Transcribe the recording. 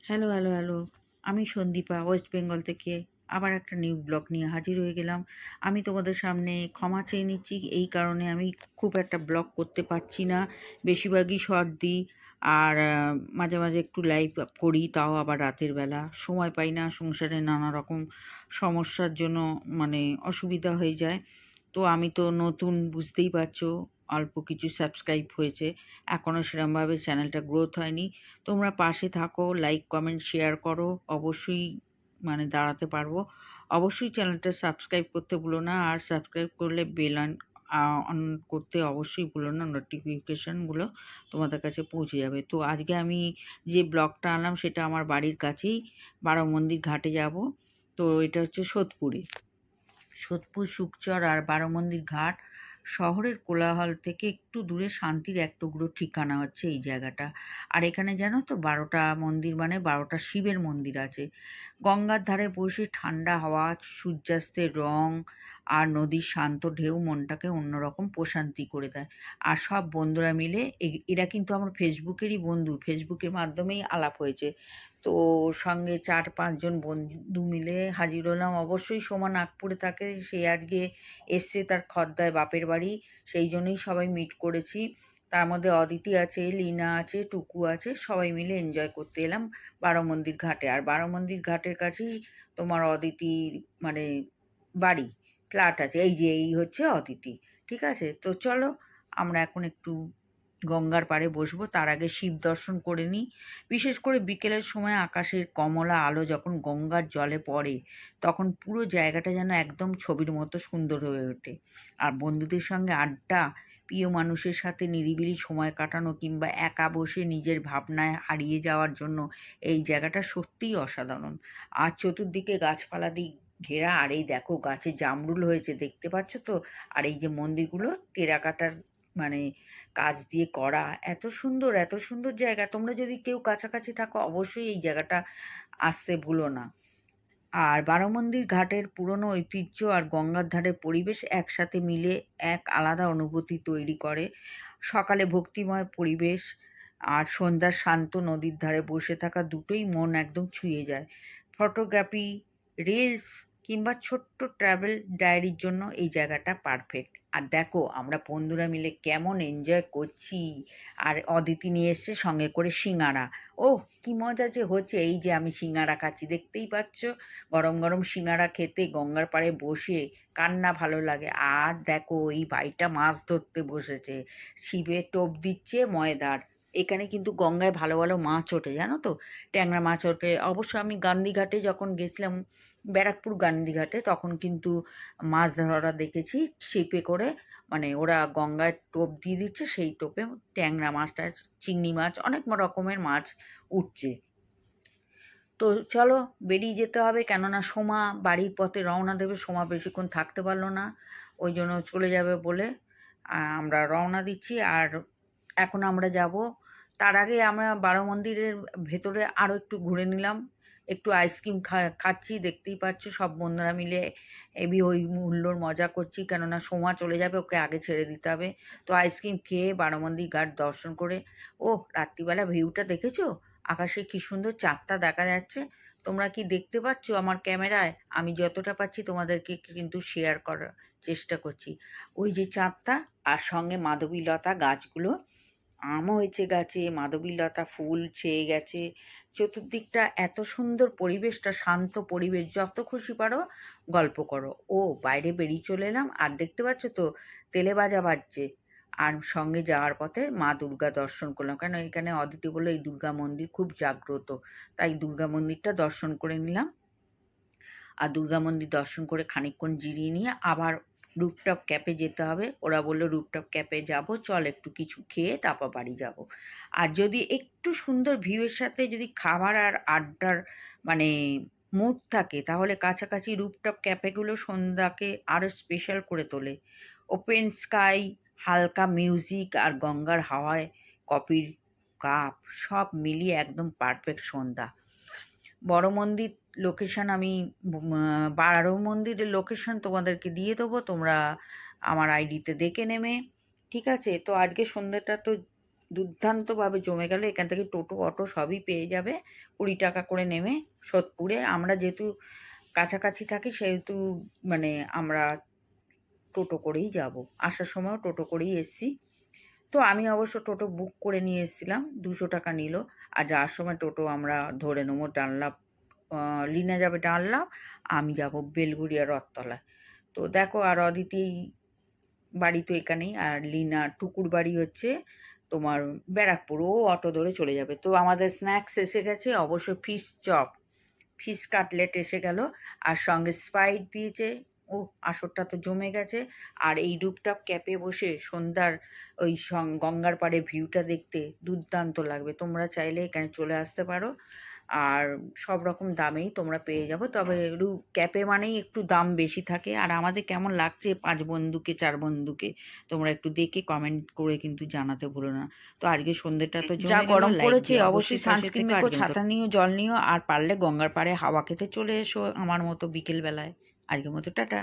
Hello, hello, hello. আমি Sandipa West Bengal থেকে আবার একটা নিউ ব্লগ নিয়ে হাজির হয়ে গেলাম। আমি তোমাদের সামনে ক্ষমা চেয়ে নিচ্ছি এই কারণে আমি খুব একটা ব্লগ করতে পারছি না। বেশিরভাগই শর্ট দিই আর মাঝে, মাঝে একটু লাইভ করি, তাও আবার রাতের বেলা। সময় পাই না, সংসারে নানা রকম সমস্যার জন্য মানে অসুবিধা হয়ে যায়। তো আমি তো নতুন, বুঝতেই পারছো, অল্প কিছু সাবস্ক্রাইব হয়েছে। এখনও সেরমভাবে চ্যানেলটা গ্রোথ হয়নি। তোমরা পাশে থাকো, লাইক, কমেন্ট, শেয়ার করো। অবশ্যই মানে দাঁড়াতে পারবো। অবশ্যই চ্যানেলটা সাবস্ক্রাইব করতে ভুলো না। আর সাবস্ক্রাইব করলে বেল অন করতে অবশ্যই ভুলো না। নোটিফিকেশানগুলো তোমাদের কাছে পৌঁছে যাবে। তো আজকে আমি যে ব্লগটা আনলাম সেটা আমার বাড়ির কাছেই, বারোমন্দির ঘাটে যাব। তো এটা হচ্ছে সোদপুরে। সোদপুর, শুকচর আর বারোমন্দির ঘাট শহরের কোলাহল থেকে একটু দূরে শান্তির এক টুকরো ঠিকানা হচ্ছে এই জায়গাটা। আর এখানে জানো তো 12টা মন্দির মানে 12টা শিবের মন্দির আছে। গঙ্গার ধারে বসে ঠান্ডা হাওয়া, সূর্যাস্তের রং আর নদীর শান্ত ঢেউ মনটাকে অন্যরকম প্রশান্তি করে দেয়। আর সব বন্ধুরা মিলে এরা কিন্তু আমার ফেসবুকেরই বন্ধু, ফেসবুকের মাধ্যমেই আলাপ হয়েছে। তো সঙ্গে 4-5 জন বন্ধু মিলে হাজির হলাম। অবশ্যই সোমা নাগপুরে থাকে, সে আজকে এসছে তার খদ্দায় বাপের বাড়ি, সেই জন্যই সবাই মিট করেছি। তার মধ্যে অদিতি আছে, লীনা আছে, টুকু আছে, সবাই মিলে এনজয় করতে এলাম বারোমন্দির ঘাটে। আর বারোমন্দির ঘাটের কাছেই তোমার অদিতির মানে বাড়ি, ফ্ল্যাট আছে। এই যে এই হচ্ছে অদিতি। ঠিক আছে, তো চলো আমরা এখন একটু গঙ্গার পাড়ে বসবো। তার আগে শিব দর্শন করে নিই। বিশেষ করে বিকেলের সময় আকাশের কমলা আলো যখন গঙ্গার জলে পড়ে, তখন পুরো জায়গাটা যেন একদম ছবির মতো সুন্দর হয়ে ওঠে। আর বন্ধুদের সঙ্গে আড্ডা, প্রিয় মানুষের সাথে নিরিবিলি সময় কাটানো কিংবা একা বসে নিজের ভাবনায় হারিয়ে যাওয়ার জন্য এই জায়গাটা সত্যিই অসাধারণ। আর চতুর্দিকে গাছপালা দিয়ে ঘেরা, আর এই দেখো গাছে জামরুল হয়েছে, দেখতে পাচ্ছ তো? আর এই যে মন্দিরগুলো টেরাকোটার মানে কাজ দিয়ে করা, এত সুন্দর, এত সুন্দর জায়গা। তোমরা যদি কেউ কাছাকাছি থাকো অবশ্যই এই জায়গাটা আসতে ভুলো না। আর বারোমন্দির ঘাটের পুরনো ঐতিহ্য আর গঙ্গার ধারের পরিবেশ একসাথে মিলে এক আলাদা অনুভূতি তৈরি করে। সকালে ভক্তিময় পরিবেশ আর সন্ধ্যার শান্ত নদীর ধারে বসে থাকা দুটোই মন একদম ছুঁয়ে যায়। ফটোগ্রাফি, রিলস কিংবা ছোট্ট ট্রাভেল ডায়েরির জন্য এই জায়গাটা পারফেক্ট। আর দেখো আমরা বন্ধুরা মিলে কেমন এনজয় করছি। আর অদিতি নিয়ে এসছে সঙ্গে করে সিঙ্গারা। ওহ, কি মজা যে হচ্ছে! এই যে আমি সিঙ্গারা খাচ্ছি, দেখতেই পাচ্ছ। গরম গরম সিঙ্গারা খেতে গঙ্গার পাড়ে বসে কার না ভালো লাগে। আর দেখো এই ভাইটা মাছ ধরতে বসেছে, ছিপে টোপ দিচ্ছে ময়দার। এখানে কিন্তু গঙ্গায় ভালো ভালো মাছ ওঠে, জানো তো? ট্যাংরা মাছ ওঠে। অবশ্য আমি গান্ধীঘাটে যখন গেছিলাম, ব্যারাকপুর গান্ধীঘাটে, তখন কিন্তু মাছ ধরা দেখেছি ছিপে করে। মানে ওরা গঙ্গায় টোপ দিয়ে দিচ্ছে, সেই টোপে ট্যাংরা মাছটা, চিংড়ি মাছ, অনেক রকমের মাছ উঠছে। তো চলো বেরিয়ে যেতে হবে, কেননা সোমা বাড়ির পথে রওনা দেবে। সোমা বেশিক্ষণ থাকতে পারলো না, ওই জন্য চলে যাবে বলে আমরা রওনা দিচ্ছি। আর এখন আমরা যাব, তার আগে আমরা বারো মন্দিরের ভেতরে আরও একটু ঘুরে নিলাম। একটু আইসক্রিম খাচ্ছি, দেখতেই পাচ্ছ সব বন্ধুরা মিলে এবি ওই হুল্লোড় মজা করছি, কেননা সোমা চলে যাবে, ওকে আগে ছেড়ে দিতে হবে। তো আইসক্রিম খেয়ে বারো মন্দির ঘাট দর্শন করে, ও রাত্রিবেলা ভিউটা দেখেছো? আকাশে কি সুন্দর চাঁদটা দেখা যাচ্ছে। তোমরা কি দেখতে পাচ্ছ আমার ক্যামেরায়? আমি যতটা পাচ্ছি তোমাদেরকে কিন্তু শেয়ার করার চেষ্টা করছি। ওই যে চাঁদটা, আর সঙ্গে মাধবীলতা গাছগুলো, আমও হয়েছে গাছে, মাধবীলতা ফুল ছেয়ে গেছে। চতুর্দিকটা এত সুন্দর, পরিবেশটা শান্ত পরিবেশ, যত খুশি পারো গল্প করো। ও বাইরে বেরিয়ে চলে এলাম, আর দেখতে পাচ্ছ তো তেলে বাজা বাজছে। আর সঙ্গে যাওয়ার পথে মা দুর্গা দর্শন করলাম, কেন এখানে অদিতি বলে এই দুর্গা মন্দির খুব জাগ্রত, তাই দুর্গা মন্দিরটা দর্শন করে নিলাম। আর দুর্গা মন্দির দর্শন করে খানিকক্ষণ জিরিয়ে নিয়ে আবার রুপটপ ক্যাফে যেতে হবে। ওরা বললো রুপটপ ক্যাফে যাব, চল একটু কিছু খেয়ে তারপর বাড়ি যাব। আর যদি একটু সুন্দর ভিউয়ের সাথে যদি খাবার আর আড্ডার মানে মুড থাকে, তাহলে কাছাকাছি রুপটপ ক্যাফেগুলো সন্ধ্যাকে আরও স্পেশাল করে তোলে। ওপেন স্কাই, হালকা মিউজিক আর গঙ্গার হাওয়ায় কফির কাপ, সব মিলিয়ে একদম পারফেক্ট সন্ধ্যা। বড় মন্দির লোকেশন আমি বারো মন্দিরের লোকেশন তোমাদেরকে দিয়ে দেবো, তোমরা আমার আইডিতে দেখে নেবে। ঠিক আছে, তো আজকে সন্ধ্যাটা তো দুর্দান্তভাবে জমে গেল। এখান থেকে টোটো অটো সবই পেয়ে যাবে 20 টাকা করে নেমে সোদপুরে। আমরা যেহেতু কাছাকাছি থাকি সেহেতু মানে আমরা টোটো করেই যাব। আসার সময়ও টোটো করেই এসছি। তো আমি অবশ্য টোটো বুক করে নিয়ে এসেছিলাম, 200 টাকা নিল। আর যাওয়ার সময় টোটো আমরা ধরে নেবো ডানলপ। লিনা যাবে ডানলপ, আমি যাব বেলঘড়িয়া রথতলায়। তো দেখো, আর অদিতি বাড়ি তো এখানেই, আর লিনা টুকুর বাড়ি হচ্ছে তোমার ব্যারাকপুর। ও অটো ধরে চলে যাবে। তো আমাদের স্ন্যাক্স এসে গেছে, অবশ্যই ফিশ চপ, ফিশ কাটলেট এসে গেল, আর সঙ্গে স্প্রাইট দিয়েছে। ও আসরটা তো জমে গেছে। আর এই রূপটপ ক্যাপে বসে সন্ধ্যার ওই গঙ্গার পাড়ে ভিউটা দেখতে দুর্দান্ত লাগবে। তোমরা চাইলে এখানে চলে আসতে পারো, আর সব রকম দামেই তোমরা পেয়ে যাবো। তবে ক্যাফে মানেই একটু দাম বেশি থাকে। আর আমাদের কেমন লাগছে 5 বন্ধুকে 4 বন্ধুকে তোমরা একটু দেখে কমেন্ট করে কিন্তু জানাতে ভুলো না। তো আজকে সন্ধ্যেটা তো যা গরম পড়েছে, অবশ্যই সানস্ক্রিন মেখো, ছাতা নিও, জল নিও, আর পারলে গঙ্গার পাড়ে হাওয়া খেতে চলে এসো আমার মতো বিকেল বেলায়। আজকের মতো টাটা।